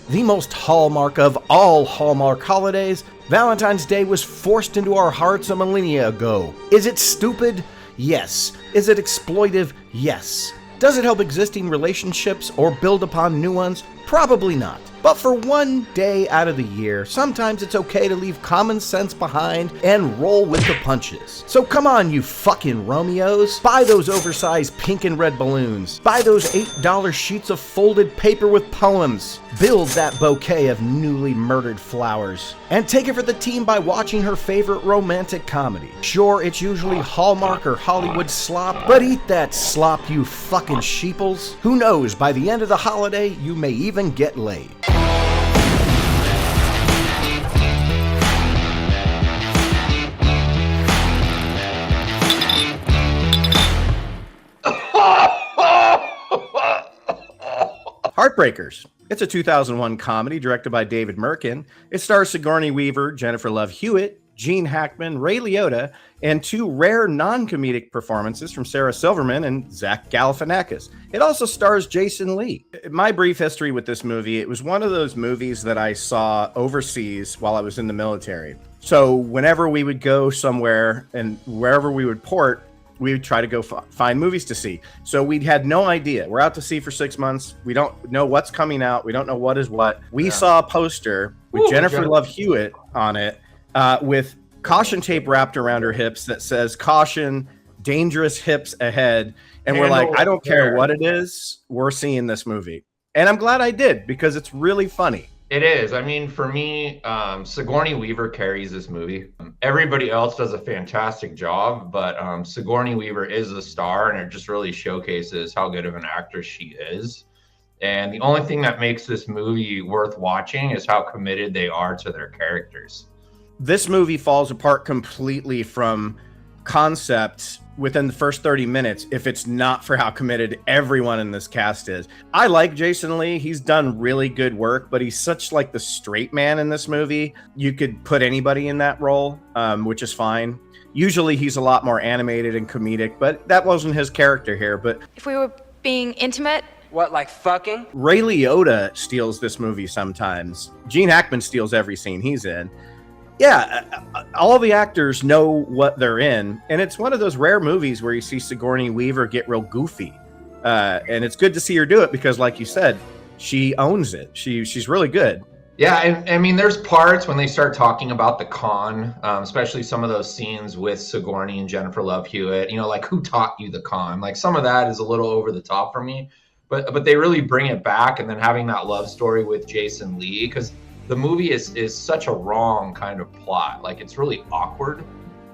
The most Hallmark of all Hallmark holidays, Valentine's Day was forced into our hearts a millennia ago. Is it stupid? Yes. Is it exploitive? Yes. Does it help existing relationships or build upon new ones? Probably not. But for one day out of the year, sometimes it's okay to leave common sense behind and roll with the punches. So come on, you fucking Romeos. Buy those oversized pink and red balloons. Buy those $8 sheets of folded paper with poems. Build that bouquet of newly murdered flowers. And take it for the team by watching her favorite romantic comedy. Sure, it's usually Hallmark or Hollywood slop, but eat that slop, you fucking sheeples. Who knows, by the end of the holiday, you may even get laid. Heartbreakers. It's a 2001 comedy directed by David Merkin. It stars Sigourney Weaver, Jennifer Love Hewitt, Gene Hackman, Ray Liotta, and two rare non-comedic performances from Sarah Silverman and Zach Galifianakis. It also stars Jason Lee. My brief history with this movie, it was one of those movies that I saw overseas while I was in the military. So whenever we would go somewhere and wherever we would port, we would try to go find movies to see. So we had no idea. We're out to sea for 6 months. We don't know what's coming out. We don't know what is what. We saw a poster with Jennifer Love Hewitt on it with caution tape wrapped around her hips that says, "Caution, dangerous hips ahead." And we're like, I don't care what it is. We're seeing this movie. And I'm glad I did because it's really funny. It is. I mean, for me, Sigourney Weaver carries this movie. Everybody else does a fantastic job, but Sigourney Weaver is the star, and it just really showcases how good of an actress she is. And the only thing that makes this movie worth watching is how committed they are to their characters. This movie falls apart completely from concept within the first 30 minutes if it's not for how committed everyone in this cast is. I like Jason Lee. He's done really good work, but he's such like the straight man in this movie. You could put anybody in that role, which is fine. Usually he's a lot more animated and comedic, but that wasn't his character here. But if we were being intimate, what, like fucking? Ray Liotta steals this movie sometimes. Gene Hackman steals every scene he's in. Yeah, all the actors know what they're in, and it's one of those rare movies where you see Sigourney Weaver get real goofy, and it's good to see her do it because, like you said, she owns it. She's really good. Yeah, and I mean, there's parts when they start talking about the con, especially some of those scenes with Sigourney and Jennifer Love Hewitt. You know, like who taught you the con? Like some of that is a little over the top for me, but they really bring it back, and then having that love story with Jason Lee because the movie is such a wrong kind of plot. Like it's really awkward,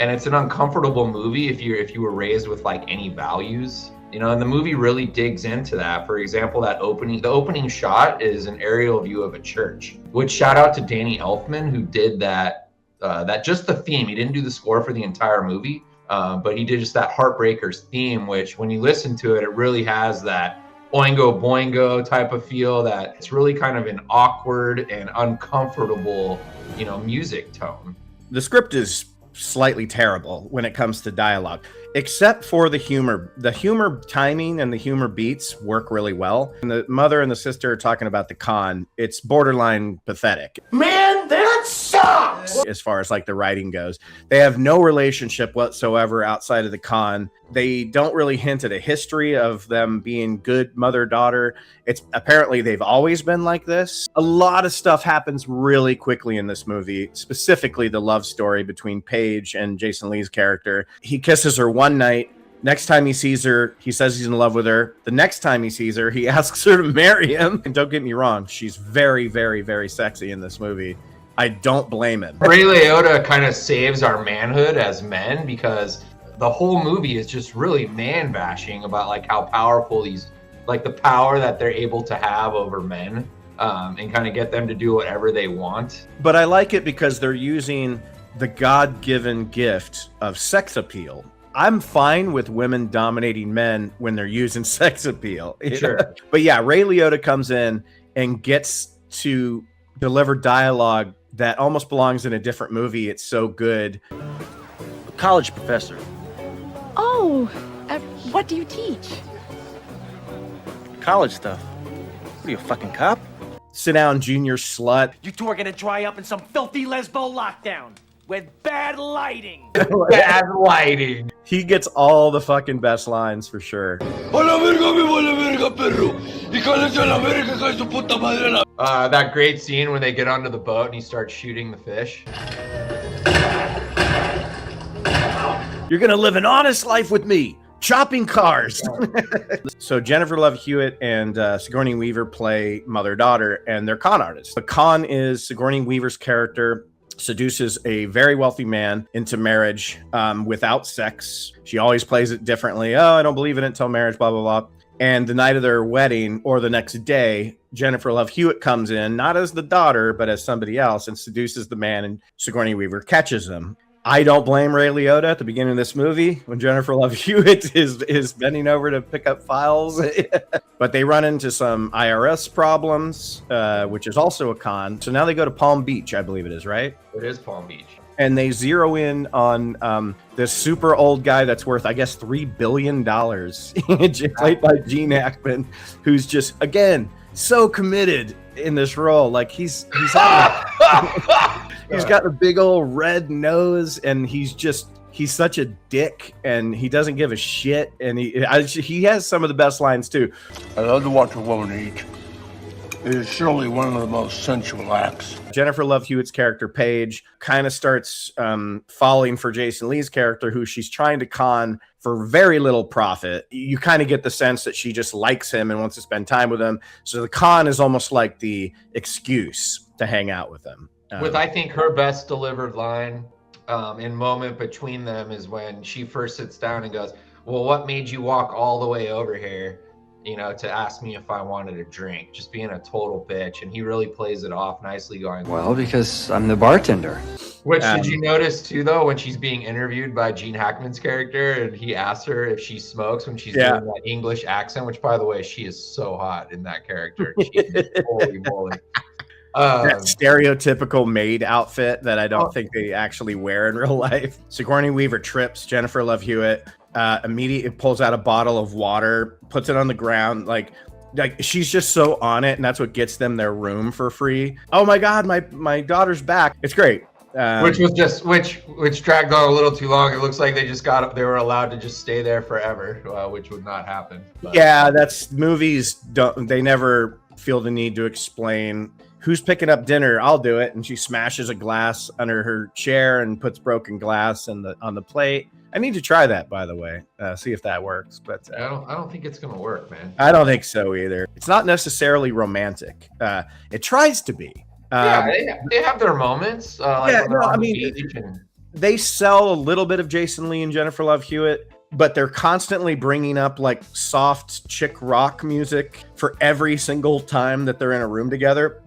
and it's an uncomfortable movie if you were raised with like any values, you know. And the movie really digs into that. For example, the opening shot is an aerial view of a church. Which shout out to Danny Elfman who did that. That just the theme. He didn't do the score for the entire movie, but he did just that Heartbreakers theme. Which when you listen to it, it really has that Oingo Boingo type of feel that it's really kind of an awkward and uncomfortable, you know, music tone. The script is slightly terrible when it comes to dialogue, except for the humor. The humor timing and the humor beats work really well. And the mother and the sister are talking about the con. It's borderline pathetic. Man, that sucks! As far as like the writing goes, they have no relationship whatsoever outside of the con. They don't really hint at a history of them being good mother-daughter. It's apparently they've always been like this. A lot of stuff happens really quickly in this movie, specifically the love story between Paige and Jason Lee's character. He kisses her one night. Next time he sees her, he says he's in love with her. The next time he sees her, he asks her to marry him. And don't get me wrong, she's very, very, very sexy in this movie. I don't blame him. Ray Liotta kind of saves our manhood as men because the whole movie is just really man bashing about like how powerful these, like the power that they're able to have over men, and kind of get them to do whatever they want. But I like it because they're using the God-given gift of sex appeal. I'm fine with women dominating men when they're using sex appeal. Sure. But yeah, Ray Liotta comes in and gets to deliver dialogue that almost belongs in a different movie. It's so good. College professor. Oh, what do you teach? College stuff. What are you, a fucking cop? sit down, junior slut. You two are gonna dry up in some filthy lesbo lockdown with bad lighting. Bad lighting. He gets all the fucking best lines for sure. That great scene when they get onto the boat and he starts shooting the fish. You're gonna live an honest life with me, chopping cars. So Jennifer Love Hewitt and Sigourney Weaver play mother-daughter, and they're con artists. The con is Sigourney Weaver's character seduces a very wealthy man into marriage without sex. She always plays it differently. Oh, I don't believe in it until marriage, blah, blah, blah. And the night of their wedding or the next day, Jennifer Love Hewitt comes in, not as the daughter, but as somebody else, and seduces the man, and Sigourney Weaver catches him. I don't blame Ray Liotta at the beginning of this movie when Jennifer Love Hewitt is bending over to pick up files. But they run into some IRS problems, which is also a con. So now they go to Palm Beach, I believe it is, right? It is Palm Beach. And they zero in on this super old guy that's worth, I guess, $3 billion, played by Gene Hackman, who's just, again, so committed in this role. Like he's got a big old red nose, and he's such a dick, and he doesn't give a shit. And he has some of the best lines too. I love to watch a woman eat. It is surely one of the most sensual acts. Jennifer Love Hewitt's character, Paige, kind of starts falling for Jason Lee's character, who she's trying to con for very little profit. You kind of get the sense that she just likes him and wants to spend time with him. So the con is almost like the excuse to hang out with him. With, I think, her best delivered line in moment between them is when she first sits down and goes, well, what made you walk all the way over here, to ask me if I wanted a drink? Just being a total bitch. And he really plays it off nicely, going, well, because I'm the bartender. Which, did you notice too, though, when she's being interviewed by Gene Hackman's character and he asks her if she smokes when she's doing that English accent, which, by the way, she is so hot in that character. Holy moly. That stereotypical maid outfit that I don't think they actually wear in real life. Sigourney Weaver trips Jennifer Love Hewitt, immediately pulls out a bottle of water, puts it on the ground, like she's just so on it, and that's what gets them their room for free. Oh my God, my daughter's back. It's great. Which dragged on a little too long. It looks like they were allowed to just stay there forever, which would not happen. But. Yeah, that's movies. They never feel the need to explain who's picking up dinner. I'll do it. And she smashes a glass under her chair and puts broken glass on the plate. I need to try that, by the way, see if that works. But I don't think it's gonna work, man. I don't think so either. It's not necessarily romantic. It tries to be. They have their moments. They sell a little bit of Jason Lee and Jennifer Love Hewitt, but they're constantly bringing up like soft chick rock music for every single time that they're in a room together.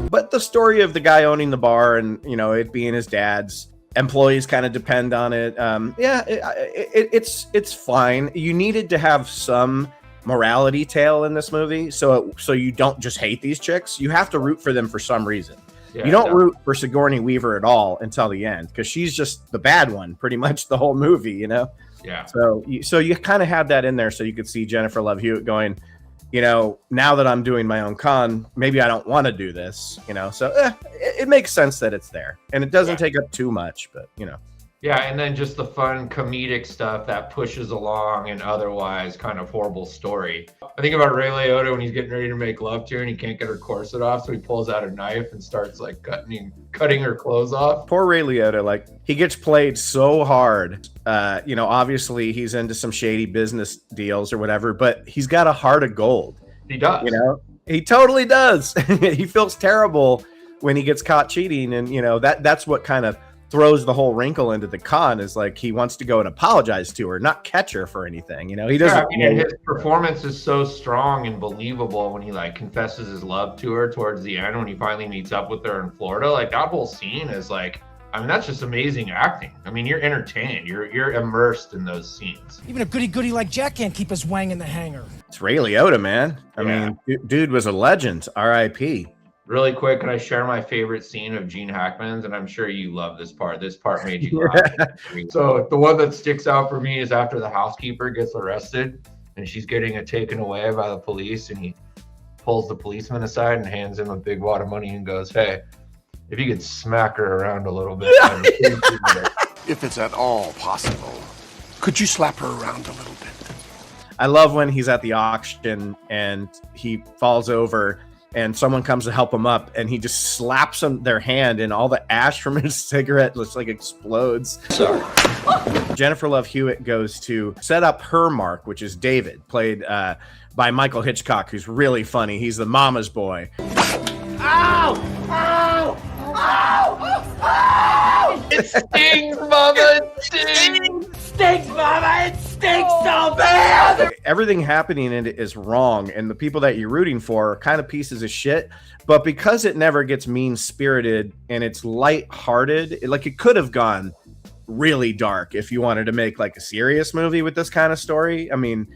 But the story of the guy owning the bar and, it being his dad's, employees kind of depend on it. It's fine. You needed to have some morality tale in this movie, so you don't just hate these chicks. You have to root for them for some reason. You don't root for Sigourney Weaver at all until the end, because she's just the bad one pretty much the whole movie, Yeah. So you kind of had that in there, so you could see Jennifer Love Hewitt going, now that I'm doing my own con, maybe I don't want to do this, So it makes sense that it's there, and it doesn't take up too much, but Yeah, and then just the fun comedic stuff that pushes along an otherwise kind of horrible story. I think about Ray Liotta when he's getting ready to make love to her and he can't get her corset off, so he pulls out a knife and starts like cutting her clothes off. Poor Ray Liotta, he gets played so hard. Obviously he's into some shady business deals or whatever, but he's got a heart of gold. He does. He totally does. He feels terrible when he gets caught cheating, and that's what kind of throws the whole wrinkle into the con, is like he wants to go and apologize to her, not catch her for anything. He doesn't. His performance is so strong and believable when he confesses his love to her towards the end, when he finally meets up with her in Florida. That whole scene is that's just amazing acting. You're entertained. You're immersed in those scenes. Even a goody like Jack can't keep his wang in the hanger. It's Ray Liotta, man. I mean, dude was a legend. R.I.P. Really quick, can I share my favorite scene of Gene Hackman's? And I'm sure you love this part. This part made you laugh. So the one that sticks out for me is after the housekeeper gets arrested and she's getting it taken away by the police, and he pulls the policeman aside and hands him a big wad of money and goes, "Hey, if you could smack her around a little bit." If it's at all possible, could you slap her around a little bit? I love when he's at the auction and he falls over and someone comes to help him up and he just slaps their hand and all the ash from his cigarette just like explodes. Sorry. Jennifer Love Hewitt goes to set up her mark, which is David, played by Michael Hitchcock, who's really funny. He's the mama's boy. Ow! Ow! Ow! Ow! It stings, mama! It stings! Stinks, Mama! It stinks so bad! Everything happening in it is wrong, and the people that you're rooting for are kind of pieces of shit. But because it never gets mean-spirited and it's light-hearted, it could have gone really dark if you wanted to make like a serious movie with this kind of story. I mean,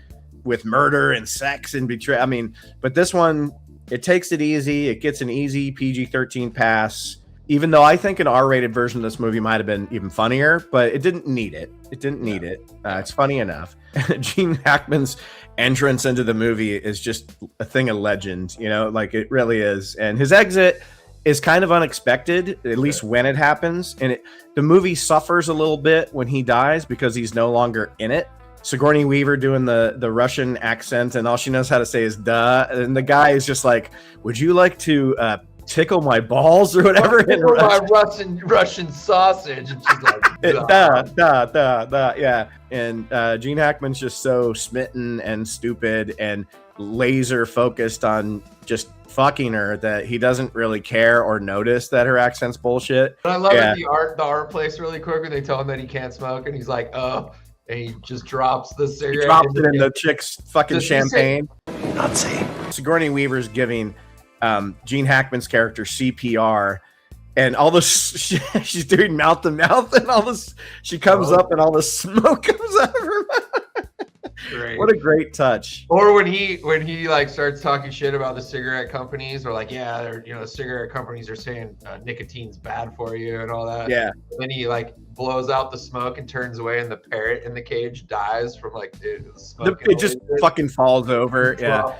with murder and sex and betrayal. I mean, but this one, it takes it easy. It gets an easy PG-13 pass. Even though I think an R-rated version of this movie might have been even funnier, but it didn't need it. It didn't need it. It's funny enough. Gene Hackman's entrance into the movie is just a thing of legend, like it really is. And his exit is kind of unexpected, at least when it happens. And the movie suffers a little bit when he dies because he's no longer in it. Sigourney Weaver doing the Russian accent, and all she knows how to say is "duh," and the guy is just like, "Would you like to tickle my balls or whatever?" Tickle my Russian sausage. And she's like, duh, yeah. And Gene Hackman's just so smitten and stupid and laser focused on just fucking her that he doesn't really care or notice that her accent's bullshit. I love it, the art place really quick when they tell him that he can't smoke, and he's like, "Oh." And he just drops the cigarette. He drops it in the chick's fucking champagne. Nazi. Sigourney Weaver's giving Gene Hackman's character CPR, and all this she's doing mouth to mouth, and all this she comes up, and all the smoke comes out of her mouth. Great. What a great touch. Or when he like starts talking shit about the cigarette companies, or like, yeah, they're cigarette companies are saying nicotine's bad for you and all that. Yeah. And then he like blows out the smoke and turns away, and the parrot in the cage dies from like the smoke. It just fucking falls over. Yeah.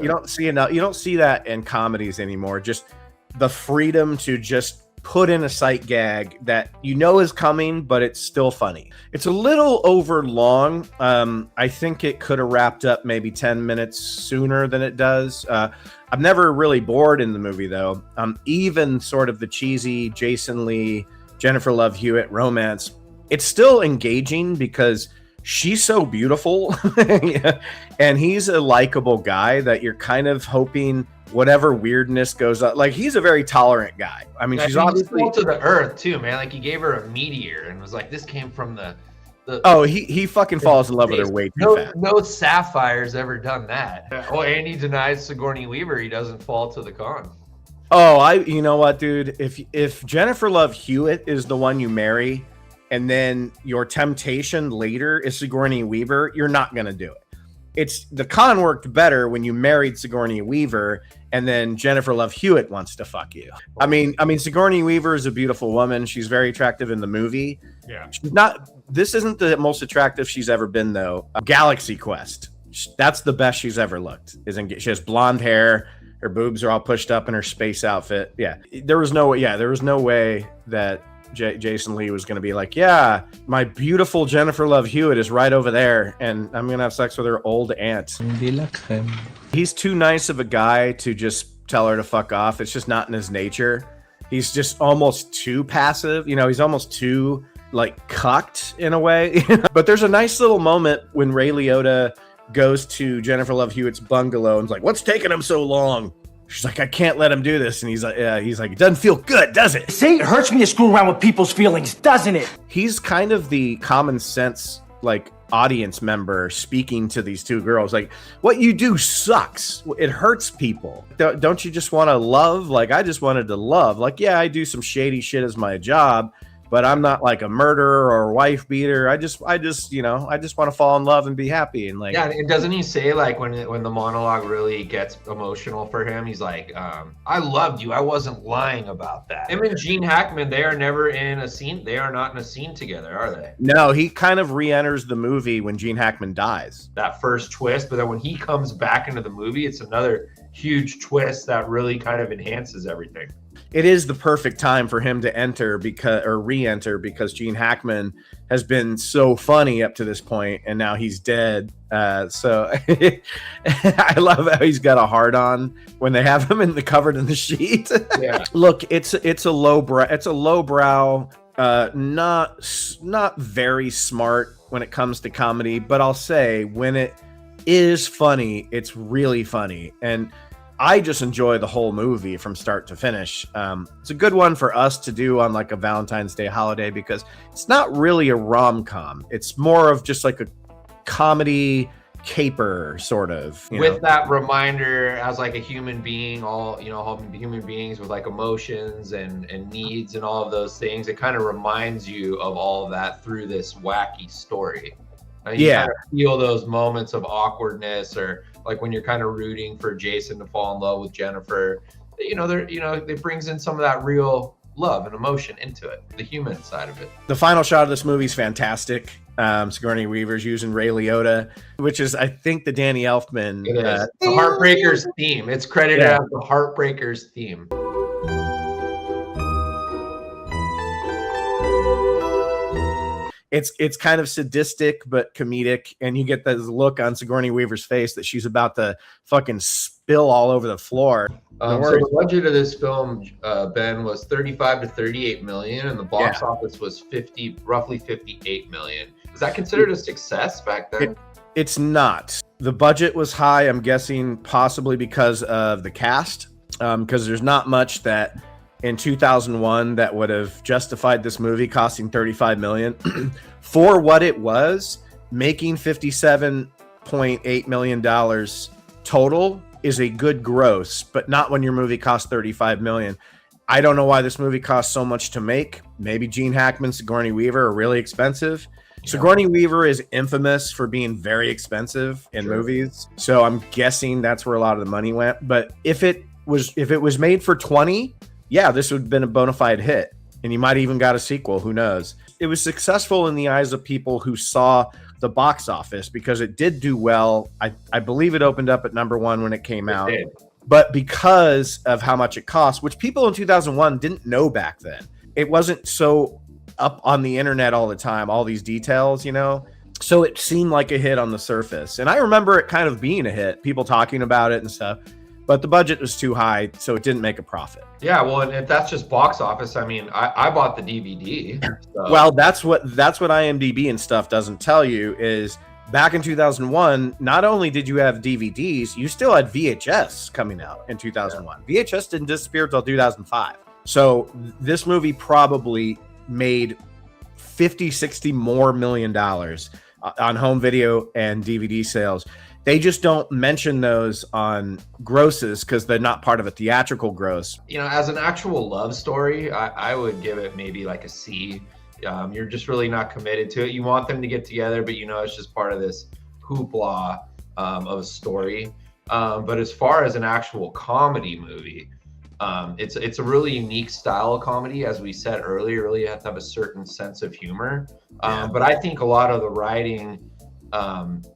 You don't see that in comedies anymore. Just the freedom to just put in a sight gag that is coming, but it's still funny. It's a little over long. I think it could have wrapped up maybe 10 minutes sooner than it does. I'm never really bored in the movie, though. Even sort of the cheesy Jason Lee, Jennifer Love Hewitt romance, it's still engaging because she's so beautiful. And he's a likable guy that you're kind of hoping whatever weirdness goes up. Like, he's a very tolerant guy. I mean, she's obviously to the earth too, man. Like, he gave her a meteor and was like, this came from the he fucking falls in love with her way too fast. No Sapphire's ever done that. Oh, and he denies Sigourney Weaver he doesn't fall to the con. Oh, you know what, dude? If Jennifer Love Hewitt is the one you marry, and then your temptation later is Sigourney Weaver, you're not gonna do it. It's the con worked better when you married Sigourney Weaver and then Jennifer Love Hewitt wants to fuck you. I mean, Sigourney Weaver is a beautiful woman. She's very attractive in the movie. Yeah. This isn't the most attractive she's ever been, though. Galaxy Quest. That's the best she's ever looked. She has blonde hair. Her boobs are all pushed up in her space outfit. Yeah. There was no way that Jason Lee was going to be like, yeah, my beautiful Jennifer Love Hewitt is right over there, and I'm going to have sex with her old aunt. He's too nice of a guy to just tell her to fuck off. It's just not in his nature. He's just almost too passive. He's almost too, like, cucked in a way. But there's a nice little moment when Ray Liotta goes to Jennifer Love Hewitt's bungalow and is like, what's taking him so long? She's like, I can't let him do this. And he's like, it doesn't feel good, does it? See, it hurts me to screw around with people's feelings, doesn't it? He's kind of the common sense, like, audience member speaking to these two girls. Like, what you do sucks. It hurts people. Don't you just want to love? Like, I just wanted to love. Like, yeah, I do some shady shit as my job, but I'm not like a murderer or wife beater. I just want to fall in love and be happy. And like, yeah, and doesn't he say like when the monologue really gets emotional for him, he's like, I loved you. I wasn't lying about that. Him and Gene Hackman, they are never in a scene. They are not in a scene together, are they? no, he kind of re-enters the movie when Gene Hackman dies. That first twist, but then when he comes back into the movie, it's another huge twist that really kind of enhances everything. It is the perfect time for him to re-enter because Gene Hackman has been so funny up to this point, and now he's dead. So I love how he's got a hard on when they have him covered in the sheet. Yeah. Look, it's a lowbrow, not very smart when it comes to comedy, but I'll say when it is funny, it's really funny. And I just enjoy the whole movie from start to finish. It's a good one for us to do on like a Valentine's Day holiday because it's not really a rom-com. It's more of just like a comedy caper sort of. With that reminder as like a human being, all human beings with like emotions and needs and all of those things, it kind of reminds you of all of that through this wacky story. You kind of feel those moments of awkwardness, or like when you're kind of rooting for Jason to fall in love with Jennifer. It brings in some of that real love and emotion into it, the human side of it. The final shot of this movie is fantastic. Sigourney Weaver's using Ray Liotta, which is, I think, the Danny Elfman. It is. The Heartbreakers theme. It's credited as the Heartbreakers theme. It's kind of sadistic but comedic, and you get this look on Sigourney Weaver's face that she's about to fucking spill all over the floor. So the budget of this film, Ben, was 35 to 38 million, and the box office was roughly 58 million. Is that considered a success back then? It's not. The budget was high, I'm guessing possibly because of the cast, because there's not much that in 2001 that would have justified this movie costing 35 million. For what it was, making $57.8 million total is a good gross, but not when your movie costs 35 million. I don't know why this movie cost so much to make. Maybe Gene Hackman, Sigourney Weaver are really expensive. Yeah. Sigourney Weaver is infamous for being very expensive in movies, so I'm guessing that's where a lot of the money went. But if it was made for 20, yeah, this would have been a bona fide hit, and you might even got a sequel. Who knows? It was successful in the eyes of people who saw the box office because it did do well. I believe it opened up at #1 when it came out. Did. But because of how much it cost, which people in 2001 didn't know back then, it wasn't so up on the internet all the time, all these details, so it seemed like a hit on the surface. And I remember it kind of being a hit, people talking about it and stuff. But the budget was too high, so it didn't make a profit. Yeah, well, and if that's just box office, I mean, I bought the DVD. So. Well, that's what IMDb and stuff doesn't tell you is back in 2001, not only did you have DVDs, you still had VHS coming out in 2001. Yeah. VHS didn't disappear until 2005. So this movie probably made $50-60 more million on home video and DVD sales. They just don't mention those on grosses because they're not part of a theatrical gross. As an actual love story, I would give it maybe like a C. You're just really not committed to it. You want them to get together, but it's just part of this hoopla of a story. But as far as an actual comedy movie, it's a really unique style of comedy. As we said earlier, you really have to have a certain sense of humor. But I think a lot of the writing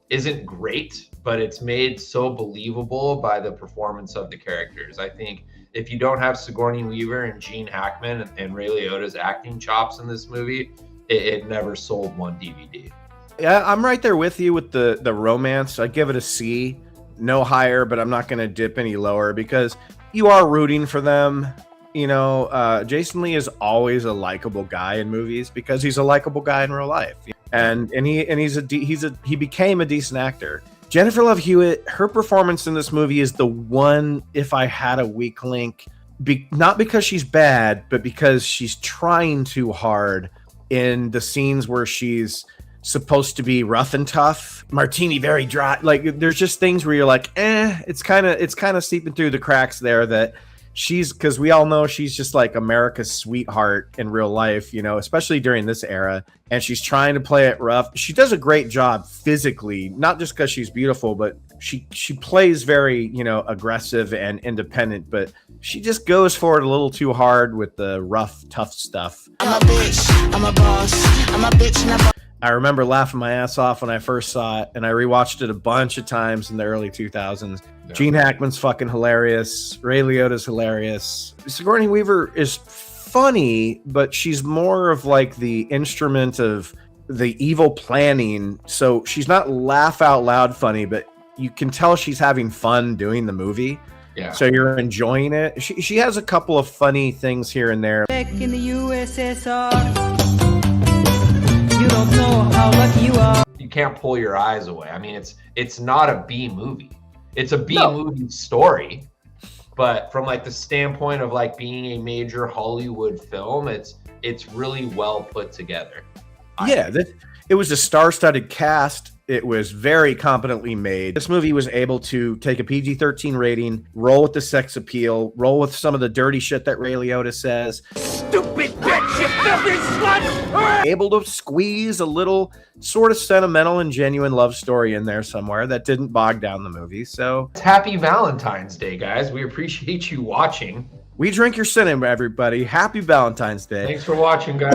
isn't great, but it's made so believable by the performance of the characters. I think if you don't have Sigourney Weaver and Gene Hackman and Ray Liotta's acting chops in this movie, it never sold one DVD. Yeah, I'm right there with you with the romance. I give it a C, no higher, but I'm not going to dip any lower because you are rooting for them. Jason Lee is always a likable guy in movies because he's a likable guy in real life. And he became a decent actor. Jennifer Love Hewitt, her performance in this movie is the one, if I had a weak link, not because she's bad, but because she's trying too hard in the scenes where she's supposed to be rough and tough. Martini very dry. Like there's just things where you're like, it's kind of seeping through the cracks there that because we all know she's just like America's sweetheart in real life, especially during this era. And she's trying to play it rough. She does a great job physically, not just because she's beautiful, but she plays very, aggressive and independent, but she just goes for it a little too hard with the rough, tough stuff. I'm a bitch, I'm a boss, I'm a bitch. I remember laughing my ass off when I first saw it, and I rewatched it a bunch of times in the early 2000s. Yeah. Gene Hackman's fucking hilarious. Ray Liotta's hilarious. Sigourney Weaver is funny, but she's more of like the instrument of the evil planning. So she's not laugh out loud funny, but you can tell she's having fun doing the movie. Yeah. So you're enjoying it. She has a couple of funny things here and there. Back in the USSR. You don't know how lucky you are. You can't pull your eyes away. I mean, it's not a B movie. It's a B movie story, but from like the standpoint of like being a major Hollywood film, it's really well put together. Yeah, it was a star-studded cast. It was very competently made. This movie was able to take a PG-13 rating, roll with the sex appeal, roll with some of the dirty shit that Ray Liotta says. Stupid bitch, you filthy slut! Able to squeeze a little sort of sentimental and genuine love story in there somewhere that didn't bog down the movie. So happy Valentine's Day, guys. We appreciate you watching. We drink your cinema, everybody. Happy Valentine's Day. Thanks for watching, guys.